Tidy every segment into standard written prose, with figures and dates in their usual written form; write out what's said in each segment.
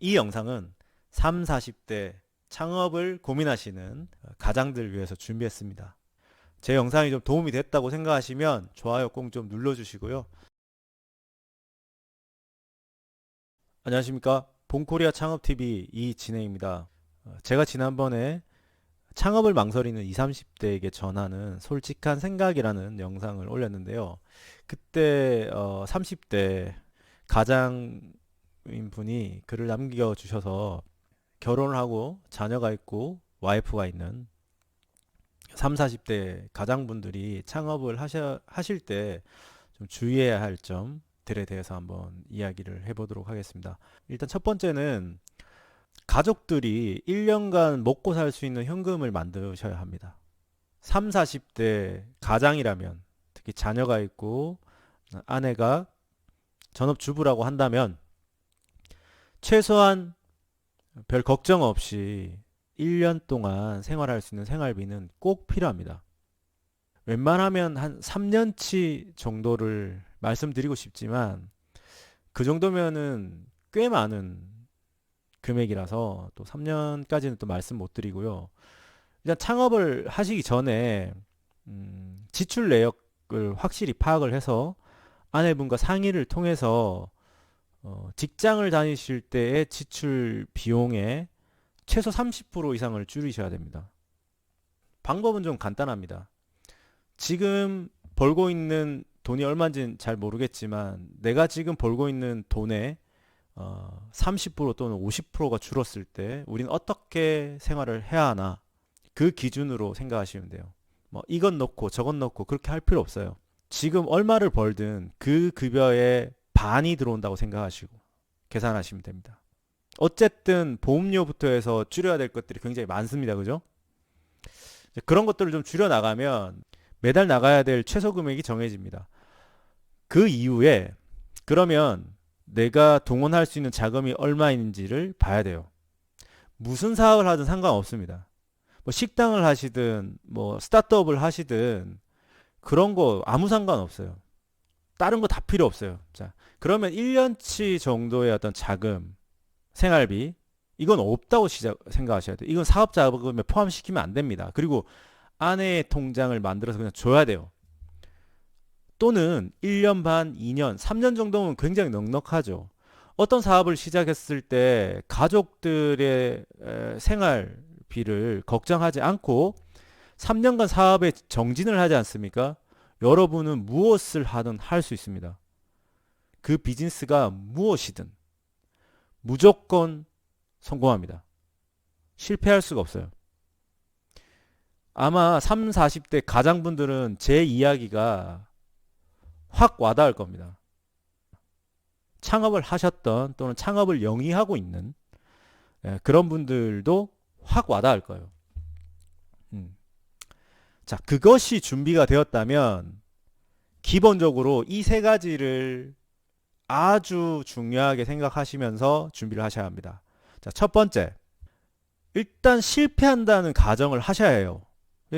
이 영상은 3, 40대 창업을 고민하시는 가장들 위해서 준비했습니다. 제 영상이 좀 도움이 됐다고 생각하시면 좋아요 꼭 좀 눌러주시고요. 안녕하십니까. 본코리아 창업TV 이진행입니다. 제가 지난번에 창업을 망설이는 20, 30대에게 전하는 솔직한 생각이라는 영상을 올렸는데요. 그때 30대 가장인 분이 글을 남겨주셔서 결혼을 하고 자녀가 있고 와이프가 있는 3, 40대 가장분들이 창업을 하실 때 좀 주의해야 할 점들에 대해서 한번 이야기를 해보도록 하겠습니다. 일단 첫 번째는 가족들이 1년간 먹고 살 수 있는 현금을 만드셔야 합니다. 3, 40대 가장이라면 특히 자녀가 있고 아내가 전업주부라고 한다면 최소한 별 걱정 없이 1년 동안 생활할 수 있는 생활비는 꼭 필요합니다. 웬만하면 한 3년치 정도를 말씀드리고 싶지만 그 정도면은 꽤 많은 금액이라서 또 3년까지는 또 말씀 못 드리고요. 일단 창업을 하시기 전에 지출 내역을 확실히 파악을 해서 아내분과 상의를 통해서 직장을 다니실 때의 지출 비용의 최소 30% 이상을 줄이셔야 됩니다. 방법은 좀 간단합니다. 지금 벌고 있는 돈이 얼마인지는 잘 모르겠지만 내가 지금 벌고 있는 돈의 30% 또는 50%가 줄었을 때 우린 어떻게 생활을 해야 하나 그 기준으로 생각하시면 돼요. 뭐 이건 넣고 저건 넣고 그렇게 할 필요 없어요. 지금 얼마를 벌든 그 급여의 반이 들어온다고 생각하시고 계산하시면 됩니다. 어쨌든 보험료부터 해서 줄여야 될 것들이 굉장히 많습니다. 그죠? 그런 것들을 좀 줄여 나가면 매달 나가야 될 최소 금액이 정해집니다. 그 이후에 그러면 내가 동원할 수 있는 자금이 얼마인지를 봐야 돼요. 무슨 사업을 하든 상관없습니다. 뭐 식당을 하시든 뭐 스타트업을 하시든 그런 거 아무 상관없어요. 다른 거 다 필요 없어요. 자, 그러면 1년치 정도의 어떤 자금, 생활비 이건 없다고 생각하셔야 돼요. 이건 사업 자금에 포함시키면 안 됩니다. 그리고 아내의 통장을 만들어서 그냥 줘야 돼요. 또는 1년 반, 2년, 3년 정도면 굉장히 넉넉하죠. 어떤 사업을 시작했을 때 가족들의 생활비를 걱정하지 않고 3년간 사업에 정진을 하지 않습니까? 여러분은 무엇을 하든 할 수 있습니다. 그 비즈니스가 무엇이든 무조건 성공합니다. 실패할 수가 없어요. 아마 3, 40대 가장분들은 제 이야기가 확 와닿을 겁니다. 창업을 하셨던 또는 창업을 영위하고 있는 그런 분들도 확 와닿을 거예요. 음. 자, 그것이 준비가 되었다면 기본적으로 이 세 가지를 아주 중요하게 생각하시면서 준비를 하셔야 합니다. 자, 첫 번째. 일단 실패한다는 가정을 하셔야 해요.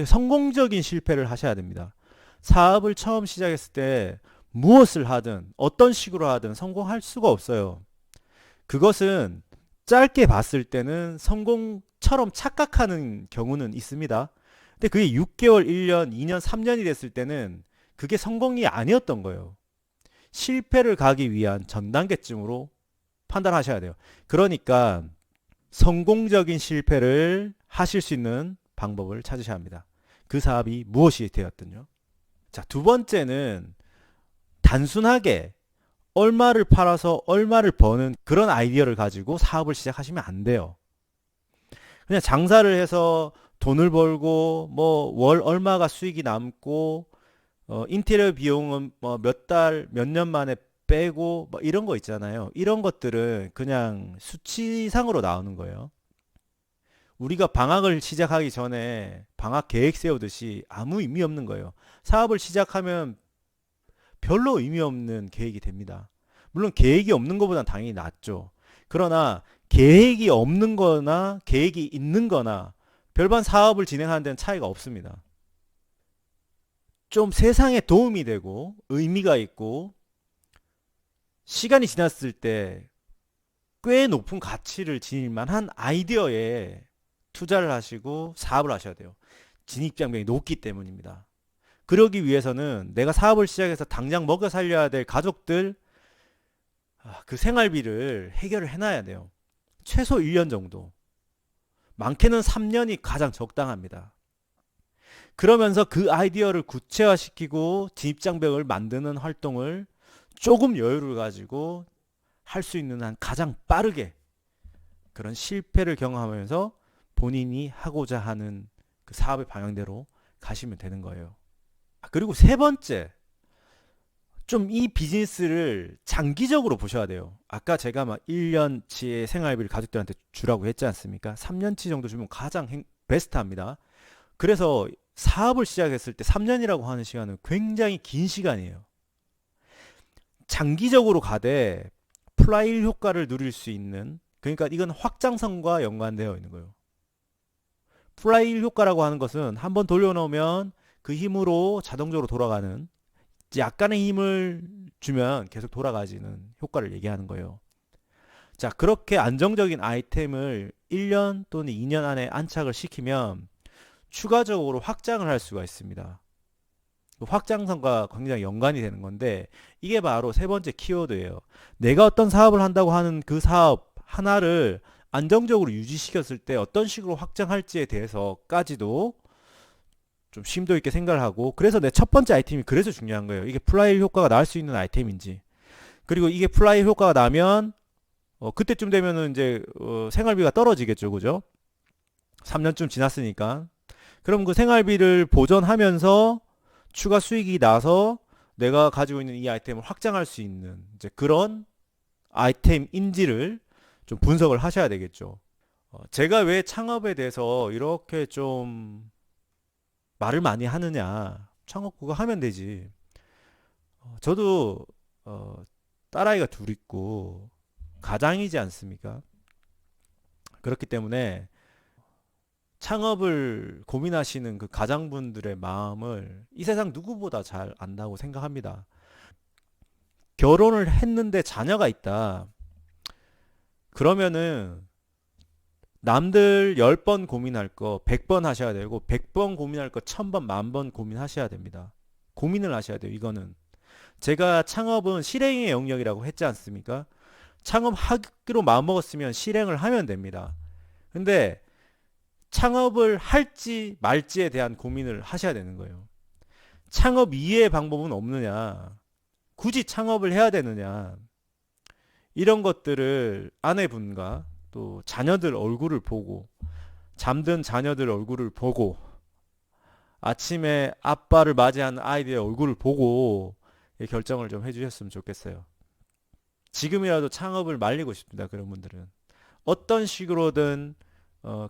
성공적인 실패를 하셔야 됩니다. 사업을 처음 시작했을 때 무엇을 하든 어떤 식으로 하든 성공할 수가 없어요. 그것은 짧게 봤을 때는 성공처럼 착각하는 경우는 있습니다. 근데 그게 6개월, 1년, 2년, 3년이 됐을 때는 그게 성공이 아니었던 거예요. 실패를 가기 위한 전 단계쯤으로 판단하셔야 돼요. 그러니까 성공적인 실패를 하실 수 있는 방법을 찾으셔야 합니다. 그 사업이 무엇이 되었든요. 자, 두 번째는 단순하게 얼마를 팔아서 얼마를 버는 그런 아이디어를 가지고 사업을 시작하시면 안 돼요. 그냥 장사를 해서 돈을 벌고 뭐 월 얼마가 수익이 남고 인테리어 비용은 뭐 몇 달, 몇 년 만에 빼고 뭐 이런 거 있잖아요. 이런 것들은 그냥 수치상으로 나오는 거예요. 우리가 방학을 시작하기 전에 방학 계획 세우듯이 아무 의미 없는 거예요. 사업을 시작하면 별로 의미 없는 계획이 됩니다. 물론 계획이 없는 것보단 당연히 낫죠. 그러나 계획이 없는 거나 계획이 있는 거나 별반 사업을 진행하는 데는 차이가 없습니다. 좀 세상에 도움이 되고 의미가 있고 시간이 지났을 때 꽤 높은 가치를 지닐 만한 아이디어에 투자를 하시고 사업을 하셔야 돼요. 진입장벽이 높기 때문입니다. 그러기 위해서는 내가 사업을 시작해서 당장 먹여 살려야 될 가족들 그 생활비를 해결을 해놔야 돼요. 최소 1년 정도. 많게는 3년이 가장 적당합니다. 그러면서 그 아이디어를 구체화시키고 진입장벽을 만드는 활동을 조금 여유를 가지고 할 수 있는 한 가장 빠르게 그런 실패를 경험하면서 본인이 하고자 하는 그 사업의 방향대로 가시면 되는 거예요. 그리고 세 번째, 좀 이 비즈니스를 장기적으로 보셔야 돼요. 아까 제가 막 1년치의 생활비를 가족들한테 주라고 했지 않습니까? 3년치 정도 주면 가장 베스트합니다. 그래서 사업을 시작했을 때 3년이라고 하는 시간은 굉장히 긴 시간이에요. 장기적으로 가되 플라이힐 효과를 누릴 수 있는, 그러니까 이건 확장성과 연관되어 있는 거예요. 플라이힐 효과라고 하는 것은 한번 돌려놓으면 그 힘으로 자동적으로 돌아가는, 약간의 힘을 주면 계속 돌아가지는 효과를 얘기하는 거예요. 자, 그렇게 안정적인 아이템을 1년 또는 2년 안에 안착을 시키면 추가적으로 확장을 할 수가 있습니다. 확장성과 굉장히 연관이 되는 건데, 이게 바로 세 번째 키워드예요. 내가 어떤 사업을 한다고 하는 그 사업 하나를 안정적으로 유지시켰을 때 어떤 식으로 확장할지에 대해서까지도 좀 심도 있게 생각을 하고, 그래서 내 첫 번째 아이템이 그래서 중요한 거예요. 이게 플라이힐 효과가 날 수 있는 아이템인지, 그리고 이게 플라이힐 효과가 나면 그때쯤 되면은 이제 생활비가 떨어지겠죠, 그죠? 3년쯤 지났으니까. 그럼 그 생활비를 보전하면서 추가 수익이 나서 내가 가지고 있는 이 아이템을 확장할 수 있는 이제 그런 아이템인지를 좀 분석을 하셔야 되겠죠. 제가 왜 창업에 대해서 이렇게 좀 말을 많이 하느냐. 창업 그거 하면 되지. 저도 딸아이가 둘 있고 가장이지 않습니까? 그렇기 때문에 창업을 고민하시는 그 가장분들의 마음을 이 세상 누구보다 잘 안다고 생각합니다. 결혼을 했는데 자녀가 있다. 그러면은 남들 10번 고민할 거 100번 하셔야 되고, 100번 고민할 거 1000번, 10,000번 고민하셔야 됩니다. 고민을 하셔야 돼요. 이거는. 제가 창업은 실행의 영역이라고 했지 않습니까? 창업하기로 마음먹었으면 실행을 하면 됩니다. 근데 창업을 할지 말지에 대한 고민을 하셔야 되는 거예요. 창업 이외의 방법은 없느냐? 굳이 창업을 해야 되느냐? 이런 것들을 아내분과 또 자녀들 얼굴을 보고, 잠든 자녀들 얼굴을 보고, 아침에 아빠를 맞이하는 아이들의 얼굴을 보고 결정을 좀 해주셨으면 좋겠어요. 지금이라도 창업을 말리고 싶습니다. 그런 분들은 어떤 식으로든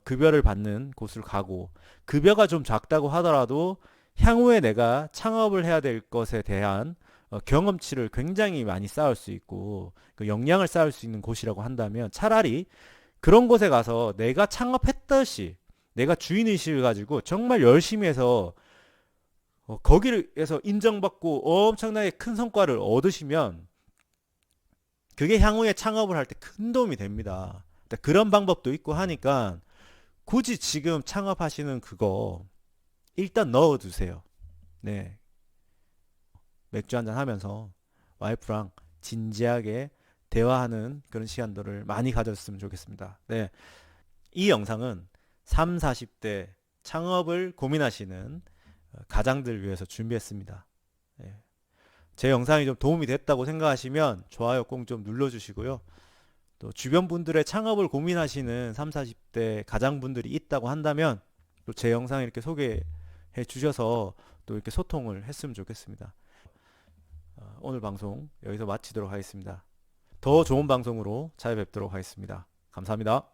급여를 받는 곳을 가고, 급여가 좀 작다고 하더라도 향후에 내가 창업을 해야 될 것에 대한 경험치를 굉장히 많이 쌓을 수 있고 그 역량을 쌓을 수 있는 곳이라고 한다면, 차라리 그런 곳에 가서 내가 창업했듯이 내가 주인의식을 가지고 정말 열심히 해서 거기에서 인정받고 엄청나게 큰 성과를 얻으시면 그게 향후에 창업을 할 때 큰 도움이 됩니다. 그런 방법도 있고 하니까 굳이 지금 창업하시는 그거 일단 넣어두세요. 네. 맥주 한잔 하면서 와이프랑 진지하게 대화하는 그런 시간들을 많이 가졌으면 좋겠습니다. 네. 이 영상은 3, 40대 창업을 고민하시는 가장들 위해서 준비했습니다. 네. 제 영상이 좀 도움이 됐다고 생각하시면 좋아요 꼭 좀 눌러주시고요. 또 주변 분들의 창업을 고민하시는 3, 40대 가장분들이 있다고 한다면 또 제 영상 이렇게 소개해 주셔서 또 이렇게 소통을 했으면 좋겠습니다. 오늘 방송 여기서 마치도록 하겠습니다. 더 좋은 방송으로 찾아뵙도록 하겠습니다. 감사합니다.